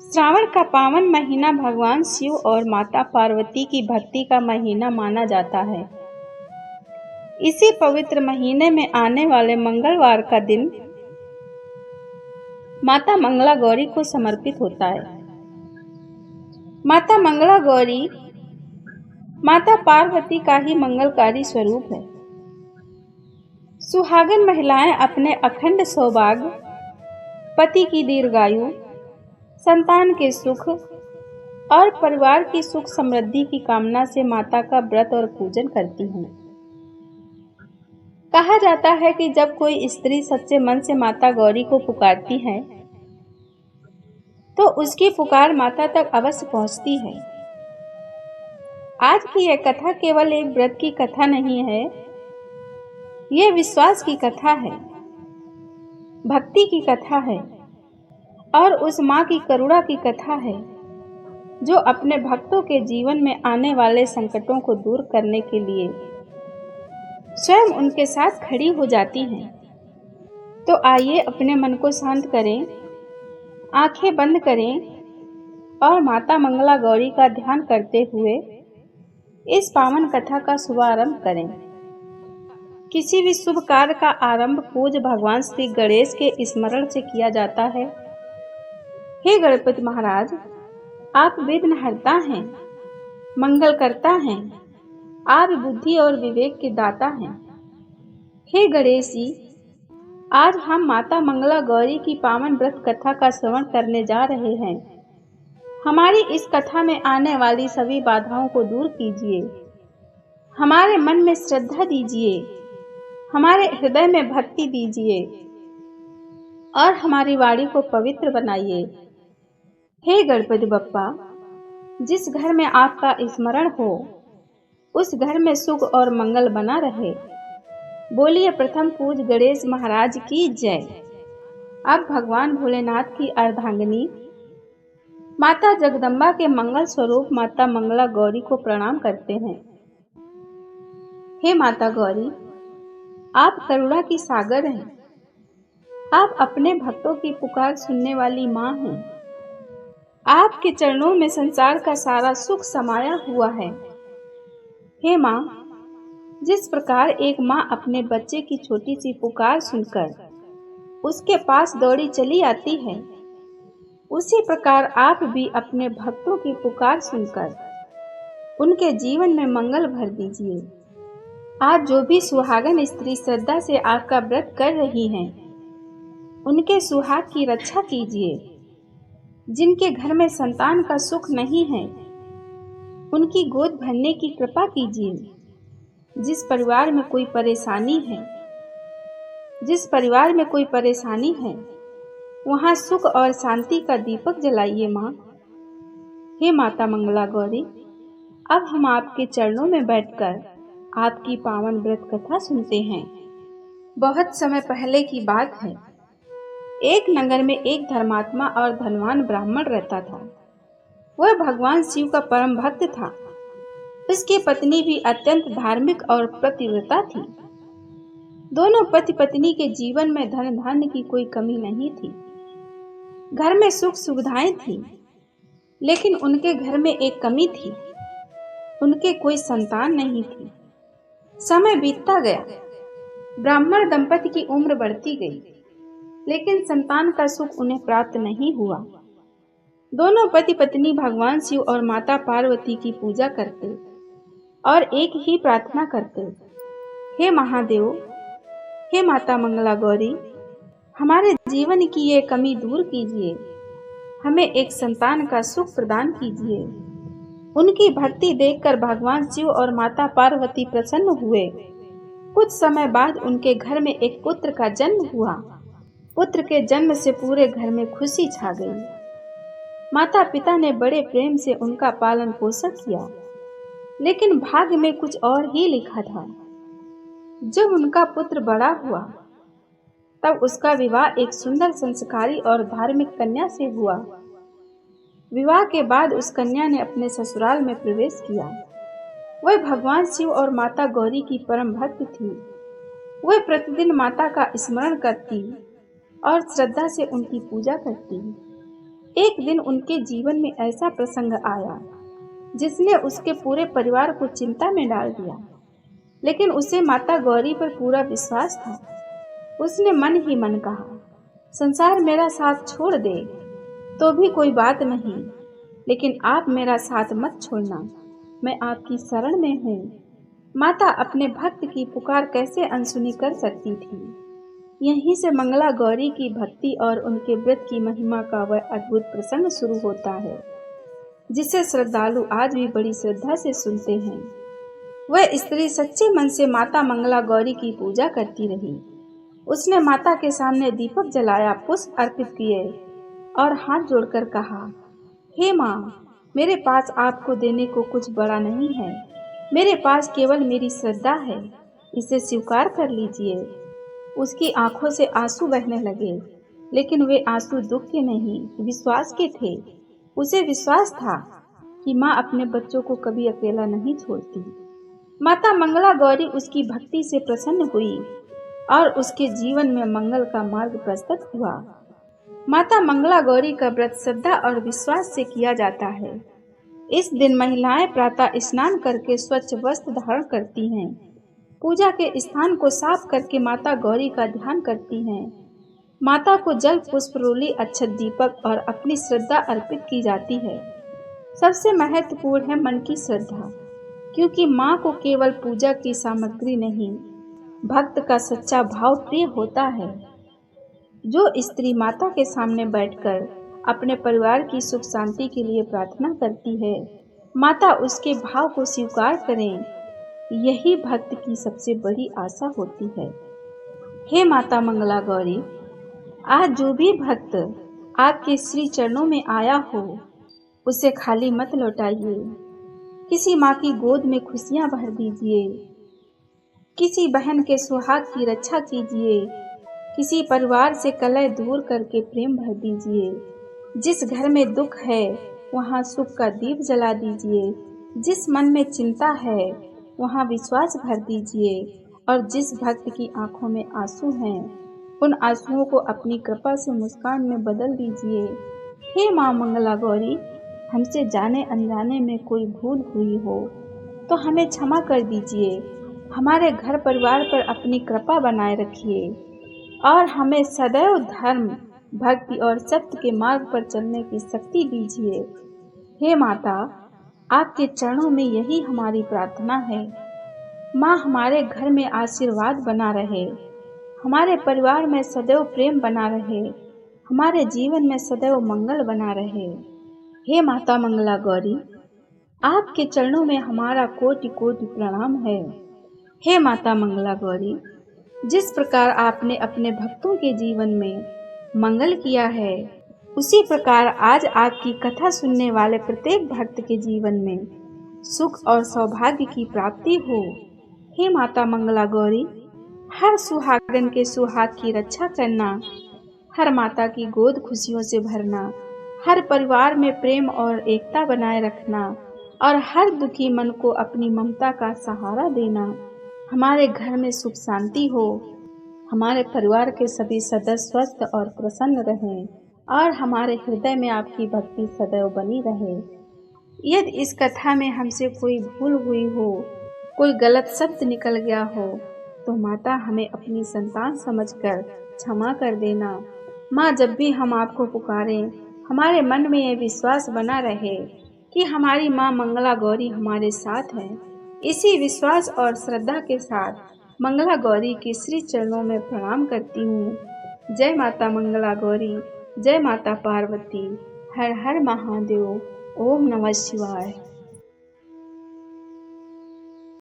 श्रावण का पावन महीना भगवान शिव और माता पार्वती की भक्ति का महीना माना जाता है। इसी पवित्र महीने में आने वाले मंगलवार का दिन माता मंगला गौरी को समर्पित होता है। माता मंगला गौरी माता पार्वती का ही मंगलकारी स्वरूप है। सुहागन महिलाएं अपने अखंड सौभाग्य, पति की दीर्घायु, संतान के सुख और परिवार की सुख समृद्धि की कामना से माता का व्रत और पूजन करती हैं। कहा जाता है कि जब कोई स्त्री सच्चे मन से माता गौरी को पुकारती है तो उसकी पुकार माता तक अवश्य पहुंचती है। आज की यह कथा केवल एक व्रत की कथा नहीं है, यह विश्वास की कथा है, भक्ति की कथा है और उस माँ की करुणा की कथा है जो अपने भक्तों के जीवन में आने वाले संकटों को दूर करने के लिए स्वयं उनके साथ खड़ी हो जाती हैं। तो आइए अपने मन को शांत करें, आंखें बंद करें और माता मंगला गौरी का ध्यान करते हुए इस पावन कथा का शुभारंभ करें। किसी भी शुभ कार्य का आरंभ पूज्य भगवान श्री गणेश के स्मरण से किया जाता है। हे गणपति महाराज, आप विघ्नहर्ता हैं, मंगल करता हैं, आप बुद्धि और विवेक के दाता हैं। हे गणेश जी, आज हम माता मंगला गौरी की पावन व्रत कथा का श्रवण करने जा रहे हैं। हमारी इस कथा में आने वाली सभी बाधाओं को दूर कीजिए, हमारे मन में श्रद्धा दीजिए, हमारे हृदय में भक्ति दीजिए और हमारी वाणी को पवित्र बनाइए। हे गणपति बप्पा, जिस घर में आपका स्मरण हो उस घर में सुख और मंगल बना रहे। बोलिए प्रथम पूज्य गणेश महाराज की जय। अब भगवान भोलेनाथ की अर्धांगिनी माता जगदम्बा के मंगल स्वरूप माता मंगला गौरी को प्रणाम करते हैं। हे माता गौरी, आप करुणा की सागर हैं। आप अपने भक्तों की पुकार सुनने वाली माँ हैं। आपके चरणों में संसार का सारा सुख समाया हुआ है। हे माँ, जिस प्रकार एक माँ अपने बच्चे की छोटी सी पुकार सुनकर उसके पास दौड़ी चली आती है, उसी प्रकार आप भी अपने भक्तों की पुकार सुनकर उनके जीवन में मंगल भर दीजिए। आज जो भी सुहागन स्त्री श्रद्धा से आपका व्रत कर रही हैं, उनके सुहाग की रक्षा कीजिए। जिनके घर में संतान का सुख नहीं है, उनकी गोद भरने की कृपा कीजिए। जिस परिवार में कोई परेशानी है, वहाँ सुख और शांति का दीपक जलाइए माँ। हे माता मंगला गौरी, अब हम आपके चरणों में बैठकर आपकी पावन व्रत कथा सुनते हैं। बहुत समय पहले की बात है। एक नगर में एक धर्मात्मा और धनवान ब्राह्मण रहता था। वह भगवान शिव का परम भक्त था। उसकी पत्नी भी अत्यंत धार्मिक और पतिव्रता थी। दोनों पति पत्नी के जीवन में धन धान्य की कोई कमी नहीं थी। घर में सुख सुविधाएं थी, लेकिन उनके घर में एक कमी थी, उनके कोई संतान नहीं थी। समय बीतता गया, ब्राह्मण दंपति की उम्र बढ़ती गई, लेकिन संतान का सुख उन्हें प्राप्त नहीं हुआ। दोनों पति पत्नी भगवान शिव और माता पार्वती की पूजा करते और एक ही प्रार्थना करते, हे महादेव, हे माता मंगला गौरी, हमारे जीवन की ये कमी दूर कीजिए, हमें एक संतान का सुख प्रदान कीजिए। उनकी भक्ति देखकर भगवान शिव और माता पार्वती प्रसन्न हुए। कुछ समय बाद उनके घर में एक पुत्र का जन्म हुआ। पुत्र के जन्म से पूरे घर में खुशी छा गई। माता पिता ने बड़े प्रेम से उनका पालन पोषण किया, लेकिन भाग्य में कुछ और ही लिखा था। जब उनका पुत्र बड़ा हुआ, तब उसका विवाह एक सुंदर संस्कारी और धार्मिक कन्या से हुआ। विवाह के बाद उस कन्या ने अपने ससुराल में प्रवेश किया। वह भगवान शिव और माता गौरी की परम भक्त थी। वह प्रतिदिन माता का स्मरण करती और श्रद्धा से उनकी पूजा करती। एक दिन उनके जीवन में ऐसा प्रसंग आया जिसने उसके पूरे परिवार को चिंता में डाल दिया, लेकिन उसे माता गौरी पर पूरा विश्वास था। उसने मन ही मन कहा, संसार मेरा साथ छोड़ दे तो भी कोई बात नहीं, लेकिन आप मेरा साथ मत छोड़ना, मैं आपकी शरण में हूँ। माता अपने भक्त की पुकार कैसे अनसुनी कर सकती थी। यहीं से मंगला गौरी की भक्ति और उनके व्रत की महिमा का वह अद्भुत प्रसंग शुरू होता है, जिसे श्रद्धालु आज भी बड़ी श्रद्धा से सुनते हैं। वह स्त्री सच्चे मन से माता मंगला गौरी की पूजा करती रही। उसने माता के सामने दीपक जलाया, पुष्प अर्पित किए और हाथ जोड़कर कहा, हे माँ, मेरे पास आपको देने को कुछ बड़ा नहीं है, मेरे पास केवल मेरी श्रद्धा है, इसे स्वीकार कर लीजिए। उसकी आंखों से आंसू बहने लगे, लेकिन वे आंसू दुख के नहीं, विश्वास के थे। उसे विश्वास था कि माँ अपने बच्चों को कभी अकेला नहीं छोड़ती। माता मंगला गौरी उसकी भक्ति से प्रसन्न हुई और उसके जीवन में मंगल का मार्ग प्रस्तुत हुआ। माता मंगला गौरी का व्रत श्रद्धा और विश्वास से किया जाता है। इस दिन महिलाएं प्रातः स्नान करके स्वच्छ वस्त्र धारण करती हैं, पूजा के स्थान को साफ करके माता गौरी का ध्यान करती हैं। माता को जल, पुष्प, रोली, अक्षत, दीपक और अपनी श्रद्धा अर्पित की जाती है। सबसे महत्वपूर्ण है मन की श्रद्धा, क्योंकि माँ को केवल पूजा की सामग्री नहीं, भक्त का सच्चा भाव प्रिय होता है। जो स्त्री माता के सामने बैठकर अपने परिवार की सुख शांति के लिए प्रार्थना करती है, माता उसके भाव को स्वीकार करें, यही भक्त की सबसे बड़ी आशा होती है। हे माता मंगला गौरी, आज जो भी भक्त आपके श्री चरणों में आया हो, उसे खाली मत लौटाइए। किसी माँ की गोद में खुशियाँ भर दीजिए, किसी बहन के सुहाग की रक्षा कीजिए, किसी परिवार से कलह दूर करके प्रेम भर दीजिए। जिस घर में दुख है वहाँ सुख का दीप जला दीजिए, जिस मन में चिंता है वहाँ विश्वास भर दीजिए, और जिस भक्त की आंखों में आंसू हैं उन आंसुओं को अपनी कृपा से मुस्कान में बदल दीजिए। हे माँ मंगला गौरी, हमसे जाने अनजाने में कोई भूल हुई हो तो हमें क्षमा कर दीजिए। हमारे घर परिवार पर अपनी कृपा बनाए रखिए और हमें सदैव धर्म, भक्ति और सत्य के मार्ग पर चलने की शक्ति दीजिए। हे माता, आपके चरणों में यही हमारी प्रार्थना है। माँ, हमारे घर में आशीर्वाद बना रहे, हमारे परिवार में सदैव प्रेम बना रहे, हमारे जीवन में सदैव मंगल बना रहे। हे माता मंगला गौरी, आपके चरणों में हमारा कोटि कोटि प्रणाम है। हे माता मंगला गौरी, जिस प्रकार आपने अपने भक्तों के जीवन में मंगल किया है, उसी प्रकार आज आपकी कथा सुनने वाले प्रत्येक भक्त के जीवन में सुख और सौभाग्य की प्राप्ति हो। हे माता मंगला गौरी, हर सुहागन के सुहाग की रक्षा करना, हर माता की गोद खुशियों से भरना, हर परिवार में प्रेम और एकता बनाए रखना और हर दुखी मन को अपनी ममता का सहारा देना। हमारे घर में सुख शांति हो, हमारे परिवार के सभी सदस्य स्वस्थ और प्रसन्न रहें और हमारे हृदय में आपकी भक्ति सदैव बनी रहे। यदि इस कथा में हमसे कोई भूल हुई हो, कोई गलत शब्द निकल गया हो, तो माता हमें अपनी संतान समझकर क्षमा कर देना। माँ, जब भी हम आपको पुकारें, हमारे मन में यह विश्वास बना रहे कि हमारी माँ मंगला गौरी हमारे साथ है। इसी विश्वास और श्रद्धा के साथ मंगला गौरी के श्री चरणों में प्रणाम करती हूँ। जय माता मंगला गौरी, जय माता पार्वती, हर हर महादेव, ओम नमः शिवाय।